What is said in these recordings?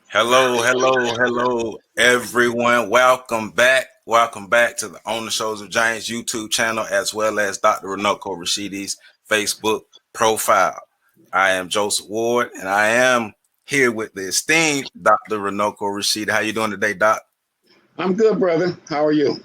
Hello, everyone. Welcome back. Welcome back to the On the Shoulders of Giants YouTube channel, as well as Dr. Runoko Rashidi's Facebook profile. I am Joseph Ward, and I am here with the esteemed Dr. Runoko Rashidi. How you doing today, Doc? I'm good, brother. How are you?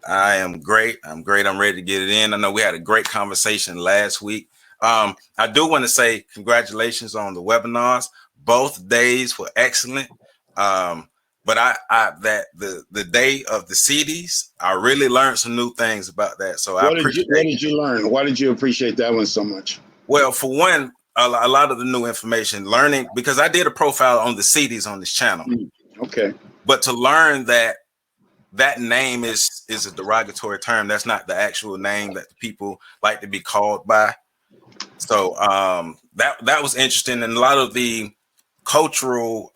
I am great. I'm ready to get it in. I know we had a great conversation last week. I do want to say congratulations on the webinars. Both days were excellent. But I that the day of the CDs, I really learned some new things about that. So what did you learn? Why did you appreciate that one so much? Well, for one, a lot of the new information, learning, because I did a profile on the CDs on this channel. Okay. But to learn that name is a derogatory term. That's not the actual name that the people like to be called by. So that was interesting, and a lot of the cultural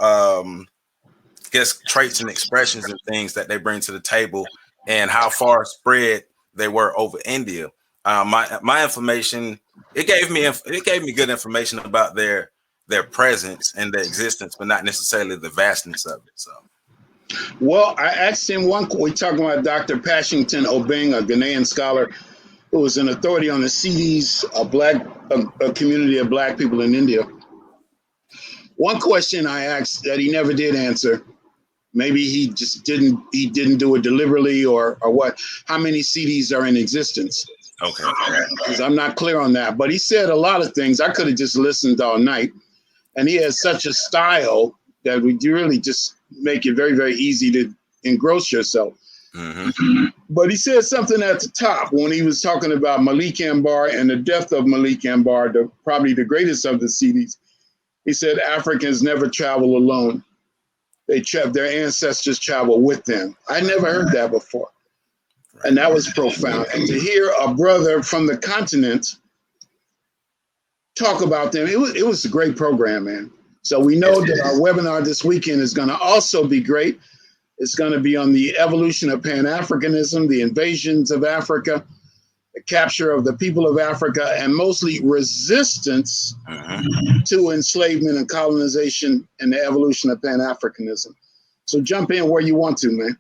traits and expressions and things that they bring to the table, and how far spread they were over India. My information, it gave me good information about their presence and their existence, but not necessarily the vastness of it. So. Well, I asked him we're talking about Dr. Pashington Obeng, a Ghanaian scholar who was an authority on the CDs, a community of black people in India. One question I asked that he never did answer, maybe he didn't do it deliberately or what, how many CDs are in existence? Okay. Because I'm not clear on that. But he said a lot of things. I could have just listened all night. And he has such a style that we really just make it very, very easy to engross yourself. Mm-hmm. But he said something at the top when he was talking about Malik Ambar and the death of Malik Ambar, probably the greatest of the CDs. He said Africans never travel alone. Their ancestors travel with them. I never heard that before. And that was profound. And to hear a brother from the continent talk about them, it was a great program, man. So we know that our webinar this weekend is going to also be great. It's going to be on the evolution of Pan-Africanism, the invasions of Africa, the capture of the people of Africa, and mostly resistance to enslavement and colonization and the evolution of Pan-Africanism. So jump in where you want to, man.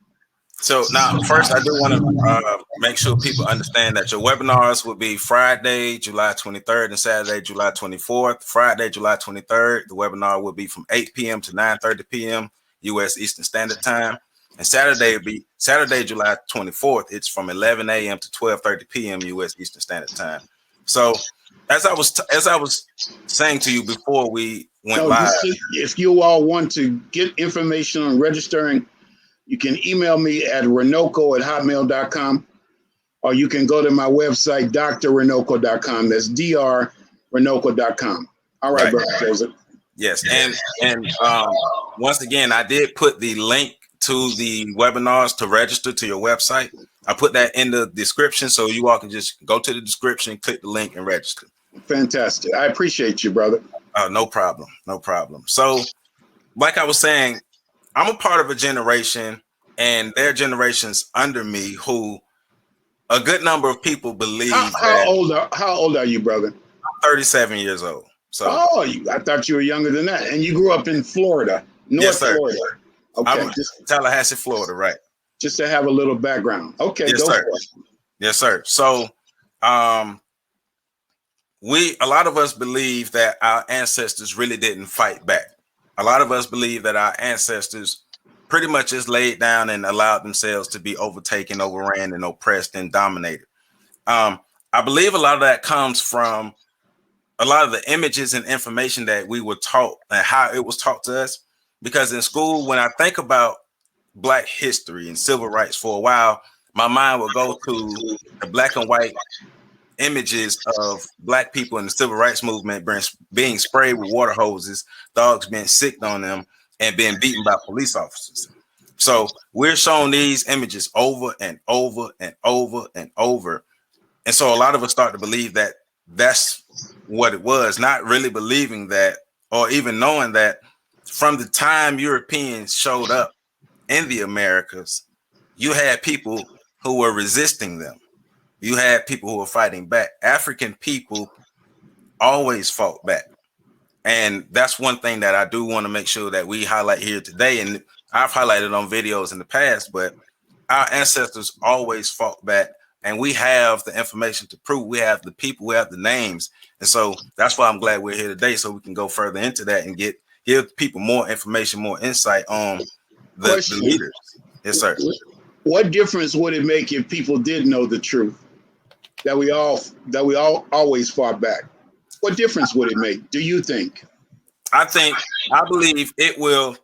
So now, first, I do want to make sure people understand that your webinars will be Friday, July 23rd and Saturday, July 24th. Friday, July 23rd, the webinar will be from 8 p.m. to 9:30 p.m. U.S. Eastern Standard Time. And Saturday will be Saturday, July 24th. It's from 11 a.m. to 12:30 p.m. U.S. Eastern Standard Time. So as I was saying to you before we went live, if you all want to get information on registering, you can email me at runoko@hotmail.com, or you can go to my website, drrunoko.com. That's drrunoko.com. All right, brother Joseph. Yes, and once again, I did put the link to the webinars to register to your website. I put that in the description, so you all can just go to the description, click the link, and register. Fantastic. I appreciate you, brother. No problem. So, like I was saying, I'm a part of a generation, and there are generations under me who a good number of people believe. How old are you, brother? I'm 37 years old. So, I thought you were younger than that. And you grew up in Florida, North Florida. Okay, I'm Tallahassee, Florida, right? Just to have a little background. Okay, yes, sir. Yes, sir. So, a lot of us believe that our ancestors really didn't fight back. A lot of us believe that our ancestors pretty much just laid down and allowed themselves to be overtaken, overran, and oppressed and dominated. I believe a lot of that comes from a lot of the images and information that we were taught and how it was taught to us. Because in school, when I think about Black history and civil rights for a while, my mind will go to the black and white images of Black people in the civil rights movement being sprayed with water hoses, dogs being sicked on them, and being beaten by police officers. So we're shown these images over and over and over and over. And so a lot of us start to believe that that's what it was, not really believing that, or even knowing that from the time Europeans showed up in the Americas, you had people who were resisting them. You had people who were fighting back. African people always fought back. And that's one thing that I do want to make sure that we highlight here today. And I've highlighted on videos in the past, but our ancestors always fought back, and we have the information to prove. We have the people, we have the names. And so that's why I'm glad we're here today, so we can go further into that and give people more information, more insight on the leaders. Yes, sir. What difference would it make if people did know the truth? That we all always fought back. What difference would it make, do you think? I believe it will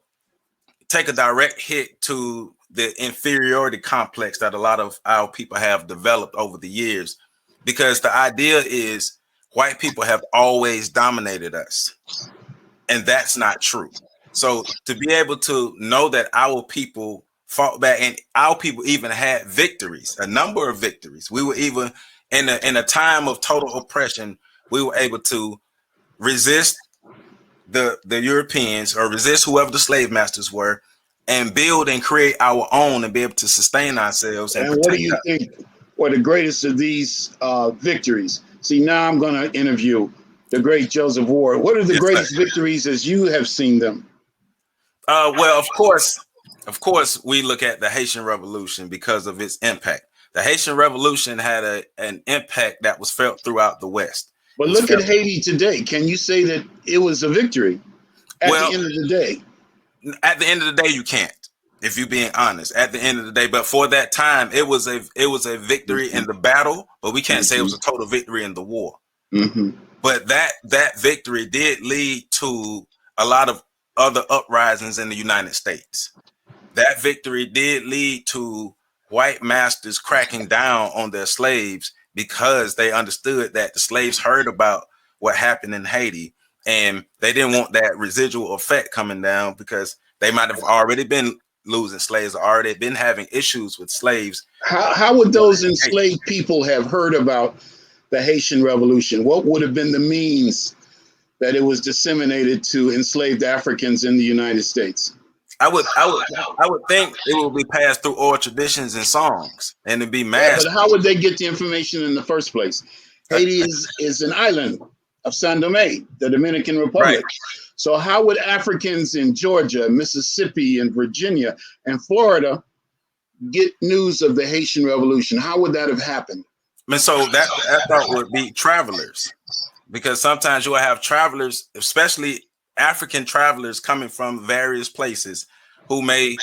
take a direct hit to the inferiority complex that a lot of our people have developed over the years, because the idea is white people have always dominated us, and that's not true. So to be able to know that our people fought back, and our people even had victories, a number of victories. We were even in a time of total oppression, we were able to resist the Europeans, or resist whoever the slave masters were, and build and create our own and be able to sustain ourselves. And what do you think were the greatest of these victories? See, now I'm going to interview the great Joseph Ward. What are the greatest victories as you have seen them? Well, of course, we look at the Haitian Revolution because of its impact. The Haitian Revolution had an impact that was felt throughout the West. But look at Haiti today. Can you say that it was a victory at the end of the day? At the end of the day, you can't, if you're being honest. At the end of the day, but for that time, it was a victory in the battle, but we can't say it was a total victory in the war. But that victory did lead to a lot of other uprisings in the United States. That victory did lead to white masters cracking down on their slaves, because they understood that the slaves heard about what happened in Haiti, and they didn't want that residual effect coming down, because they might have already been losing slaves, or already been having issues with slaves. How would those enslaved people have heard about the Haitian Revolution? What would have been the means that it was disseminated to enslaved Africans in the United States? I would think it would be passed through oral traditions and songs, and it'd be mass. But how would they get the information in the first place? Haiti is an island of San Dome, the Dominican Republic. Right. So how would Africans in Georgia, Mississippi, and Virginia, and Florida get news of the Haitian Revolution? How would that have happened? And so that thought would be travelers, because sometimes you will have travelers, especially African travelers coming from various places, who may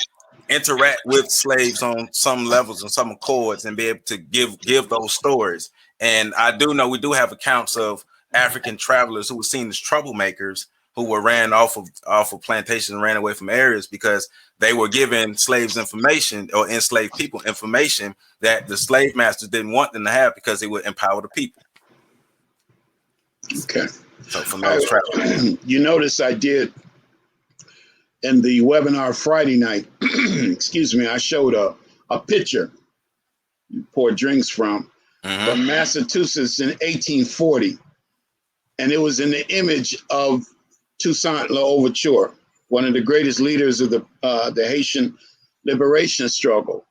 interact with slaves on some levels and some accords, and be able to give those stories. And I do know we do have accounts of African travelers who were seen as troublemakers, who were ran off of plantations and ran away from areas because they were giving slaves information, or enslaved people information, that the slave masters didn't want them to have, because it would empower the people. Okay. So from those travelers. You notice I did in the webinar Friday night, excuse me, I showed a picture you pour drinks from Massachusetts in 1840. And it was in the image of Toussaint L'Ouverture, one of the greatest leaders of the Haitian liberation struggle.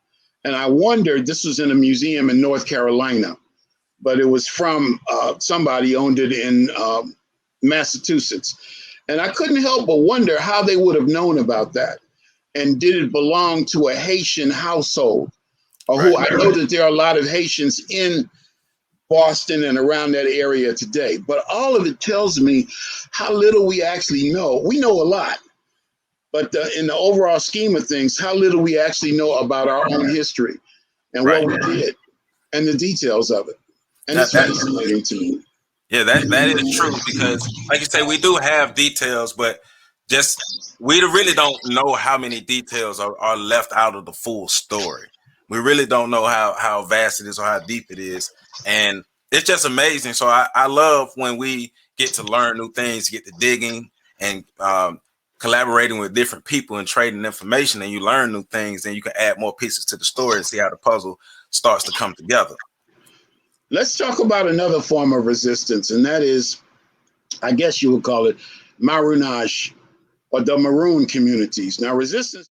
And I wondered, this was in a museum in North Carolina, but it was from somebody owned it in Massachusetts. And I couldn't help but wonder how they would have known about that. And did it belong to a Haitian household? Or who I know that there are a lot of Haitians in Boston and around that area today. But all of it tells me how little we actually know. We know a lot, but in the overall scheme of things, how little we actually know about our own history and what we did and the details of it. And it's fascinating to me. Yeah, that is true, because like you say, we do have details, but just we really don't know how many details are left out of the full story. We really don't know how vast it is or how deep it is. And it's just amazing. So I love when we get to learn new things, get to digging and collaborating with different people and trading information, and you learn new things, and you can add more pieces to the story and see how the puzzle starts to come together. Let's talk about another form of resistance, and that is, I guess you would call it Marronage, or the Maroon communities. Now, resistance